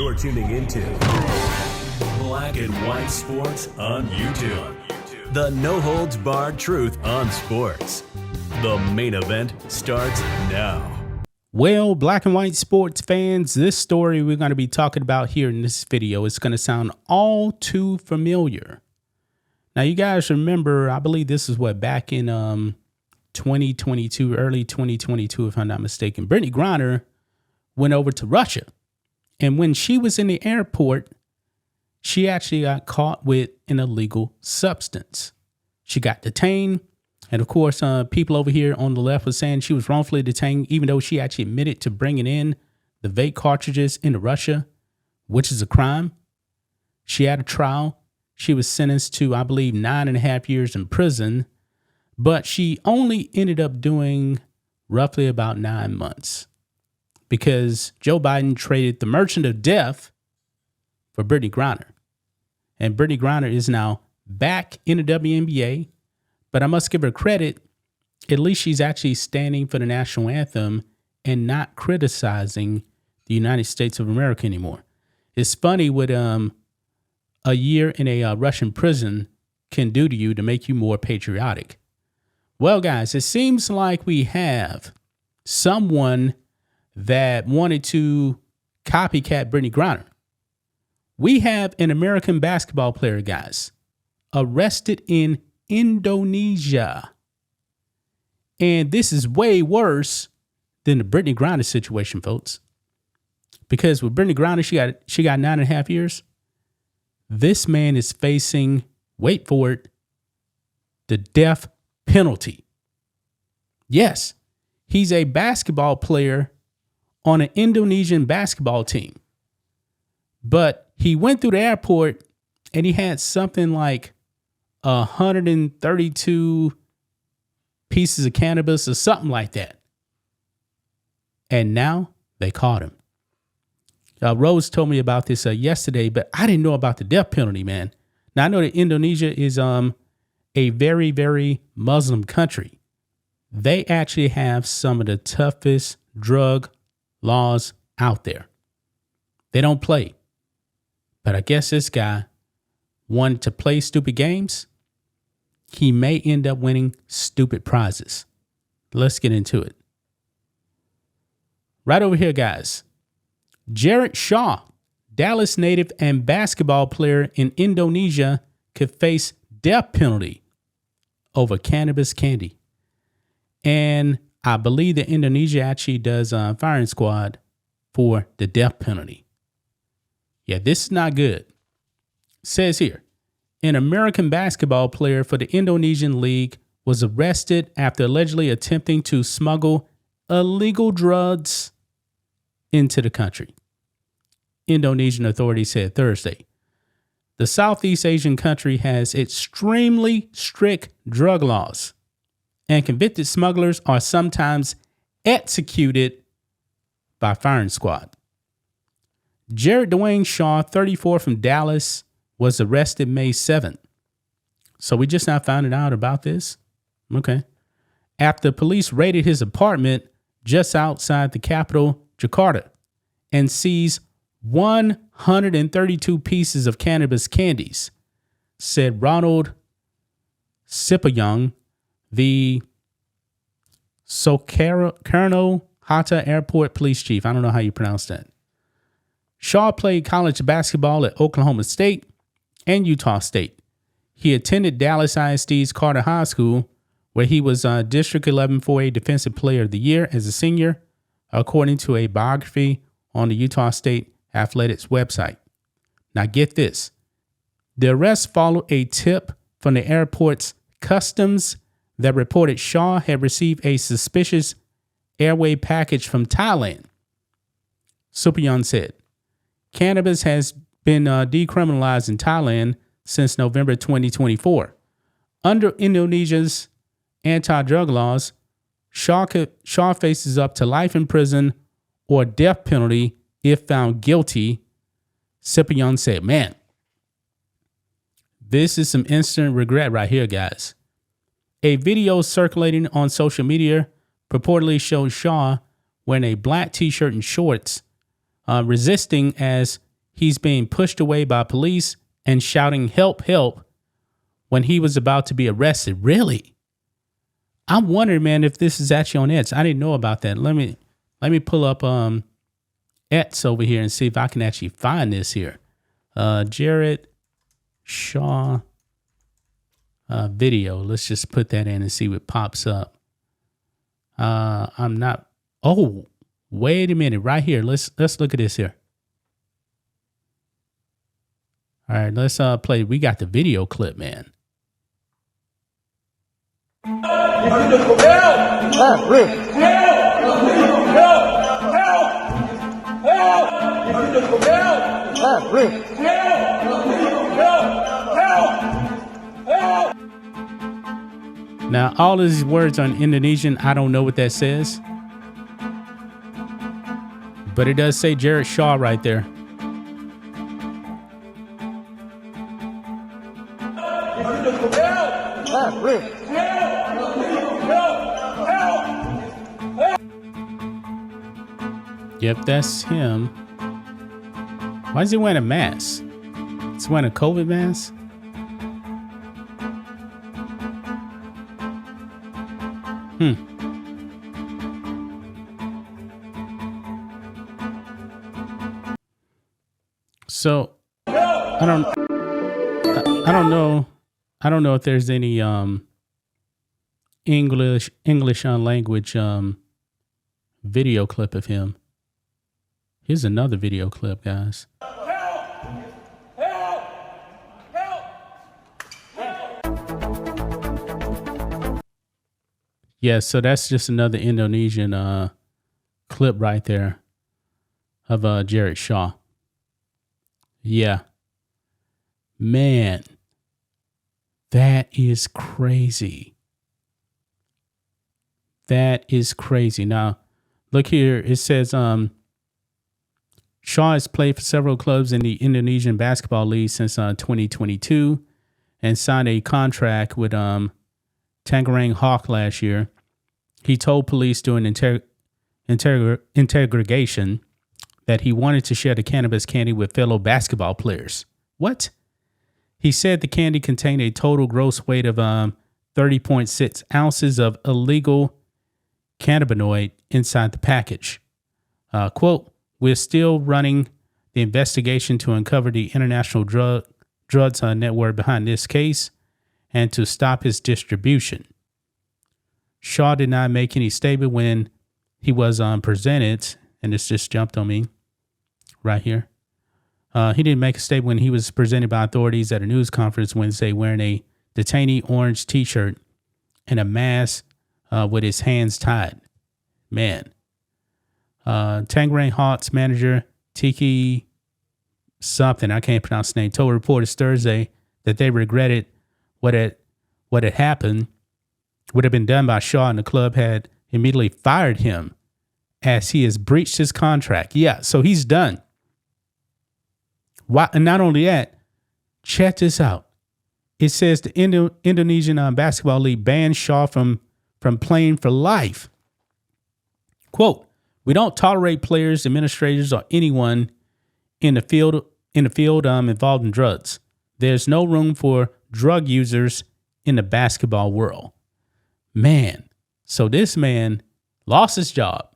You're tuning into Black and White Sports on YouTube. The no-holds-barred truth on sports. The main event starts now. Well, Black and White sports fans, this story we're going to be talking about here in this video is going to sound all too familiar. Now, you guys remember, I believe this is back in 2022, early 2022, if I'm not mistaken, Brittany Griner went over to Russia. And when she was in the airport, she actually got caught with an illegal substance. She got detained. And of course, people over here on the left was saying she was wrongfully detained, even though she actually admitted to bringing in the vape cartridges into Russia, which is a crime. She had a trial. She was sentenced to, I believe, 9.5 years in prison, but she only ended up doing roughly about 9 months because Joe Biden traded the merchant of death for Brittany Griner. And Brittany Griner is now back in the WNBA, but I must give her credit. At least she's actually standing for the national anthem and not criticizing the United States of America anymore. It's funny what a year in a Russian prison can do to you to make you more patriotic. Well, guys, it seems like we have someone that wanted to copycat Brittany Griner. We have an American basketball player, guys, arrested in Indonesia. And this is way worse than the Brittany Griner situation, folks. Because with Brittany Griner, she got 9.5 years. This man is facing, wait for it, the death penalty. Yes, he's a basketball player on an Indonesian basketball team. But he went through the airport and he had something like 132 pieces of cannabis or something like that. And now they caught him. Rose told me about this yesterday, but I didn't know about the death penalty, man. Now, I know that Indonesia is a very, very Muslim country. They actually have some of the toughest drug laws out there. They don't play. But I guess this guy wanted to play stupid games. He may end up winning stupid prizes. Let's get into it. Right over here, guys. Jared Shaw, Dallas native and basketball player in Indonesia, could face death penalty over cannabis candy. And I believe that Indonesia actually does a firing squad for the death penalty. Yeah, this is not good. It says here, an American basketball player for the Indonesian league was arrested after allegedly attempting to smuggle illegal drugs into the country. Indonesian authorities said Thursday. The Southeast Asian country has extremely strict drug laws, and convicted smugglers are sometimes executed by firing squad. Jared Dwayne Shaw, 34 from Dallas, was arrested May 7th. So we just now found out about this. Okay. After police raided his apartment just outside the capital, Jakarta, and seized 132 pieces of cannabis candies, said Ronald Sipayoung, the Soekarno Hatta Airport police chief. I don't know how you pronounce that. Shaw played college basketball at Oklahoma State and Utah State. He attended Dallas ISD's Carter High School, where he was District 11 4A Defensive Player of the Year as a senior, according to a biography on the Utah State Athletics website. Now get this. The arrest followed a tip from the airport's customs that reported Shaw had received a suspicious airway package from Thailand. Supayon said, cannabis has been decriminalized in Thailand since November 2024. Under Indonesia's anti-drug laws, Shaw faces up to life in prison or death penalty if found guilty. Sipayon said, man, this is some instant regret right here, guys. A video circulating on social media purportedly shows Shaw wearing a black t-shirt and shorts, resisting as he's being pushed away by police and shouting, "Help, help," when he was about to be arrested. Really? I'm wondering, man, if this is actually on X. I didn't know about that. Let me pull up X over here and see if I can actually find this here. Jared Shaw video. Let's just put that in and see what pops up. I'm not. Oh, wait a minute, right here. Let's look at this here. All right, let's play. We got the video clip, man. Now, all of these words are in Indonesian. I don't know what that says, but it does say Jared Shaw right there. Yep, that's him. Why is he wearing a mask? He's wearing a COVID mask? So I don't know if there's any English language video clip of him. Here's another video clip, guys. Yeah, so that's just another Indonesian clip right there of Jared Shaw. Yeah. Man, that is crazy. That is crazy. Now, look here. It says Shaw has played for several clubs in the Indonesian Basketball League since 2022 and signed a contract with Tangerang Hawk last year. He told police during interrogation that he wanted to share the cannabis candy with fellow basketball players. What? He said the candy contained a total gross weight of 30.6 ounces of illegal cannabinoid inside the package. Quote, "We're still running the investigation to uncover the international drugs network behind this case and to stop its distribution." Shaw did not make any statement when he was presented, and this just jumped on me right here. He didn't make a statement when he was presented by authorities at a news conference Wednesday wearing a detainee orange t-shirt and a mask with his hands tied. Man. Tangerang Hawks manager Tiki something, I can't pronounce the name, told reporters Thursday that they regretted what had happened would have been done by Shaw, and the club had immediately fired him as he has breached his contract. Yeah, so he's done. Why? And not only that, check this out. It says the Indonesian Basketball League banned Shaw from playing for life. Quote, "We don't tolerate players, administrators, or anyone in the field involved in drugs. There's no room for drug users in the basketball world." Man, so this man lost his job,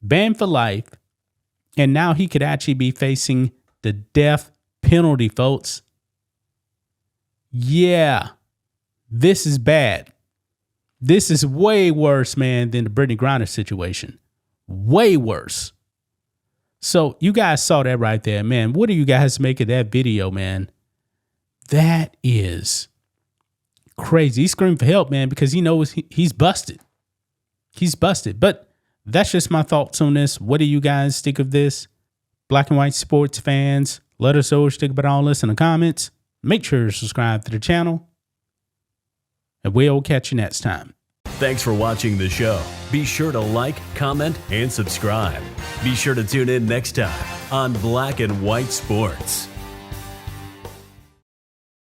banned for life, and now he could actually be facing the death penalty, folks. Yeah, this is bad. This is way worse, man, than the Brittany Griner situation. Way worse. So you guys saw that right there, man. What do you guys make of that video, man? That is crazy. He's screaming for help, man, because he knows he's busted. He's busted. But that's just my thoughts on this. What do you guys think of this? Black and white sports fans, let us know what you think about all this in the comments. Make sure to subscribe to the channel, and we'll catch you next time. Thanks for watching the show. Be sure to like, comment, and subscribe. Be sure to tune in next time on Black and White Sports.